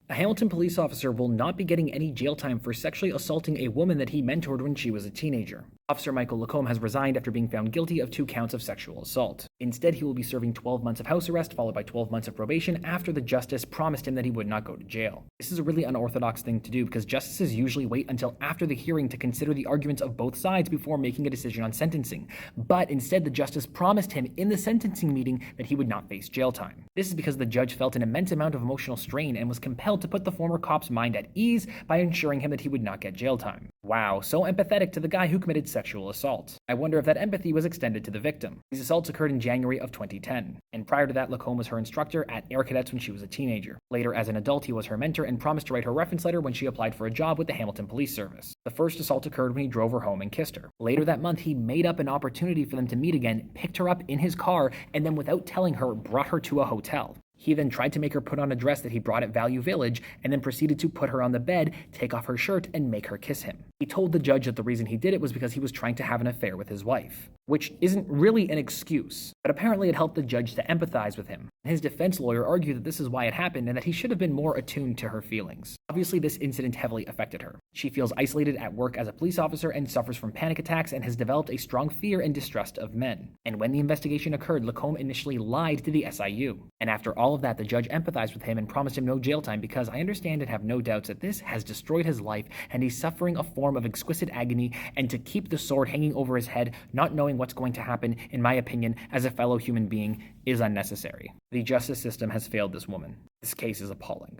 A Hamilton police officer will not be getting any jail time for sexually assaulting a woman that he mentored when she was a teenager. Officer Michael Lacombe has resigned after being found guilty of 2 counts of sexual assault. Instead, he will be serving 12 months of house arrest followed by 12 months of probation after the justice promised him that he would not go to jail. This is a really unorthodox thing to do because justices usually wait until after the hearing to consider the arguments of both sides before making a decision on sentencing. But instead, the justice promised him in the sentencing meeting that he would not face jail time. This is because the judge felt an immense amount of emotional strain and was compelled to put the former cop's mind at ease by ensuring him that he would not get jail time. Wow, so empathetic to the guy who committed sexual assault. I wonder if that empathy was extended to the victim. These assaults occurred in January of 2010, and prior to that, Lacombe was her instructor at Air Cadets when she was a teenager. Later, as an adult, he was her mentor and promised to write her reference letter when she applied for a job with the Hamilton Police Service. The first assault occurred when he drove her home and kissed her. Later that month, he made up an opportunity for them to meet again, picked her up in his car, and then without telling her, brought her to a hotel. He then tried to make her put on a dress that he brought at Value Village and then proceeded to put her on the bed, take off her shirt, and make her kiss him. He told the judge that the reason he did it was because he was trying to have an affair with his wife, which isn't really an excuse, but apparently it helped the judge to empathize with him. His defense lawyer argued that this is why it happened and that he should have been more attuned to her feelings. Obviously, this incident heavily affected her. She feels isolated at work as a police officer and suffers from panic attacks and has developed a strong fear and distrust of men. And when the investigation occurred, Lacombe initially lied to the SIU. And after all of that, the judge empathized with him and promised him no jail time because I understand and have no doubts that this has destroyed his life and he's suffering a form of exquisite agony, and to keep the sword hanging over his head, not knowing what's going to happen, in my opinion, as a fellow human being, is unnecessary. The justice system has failed this woman. This case is appalling.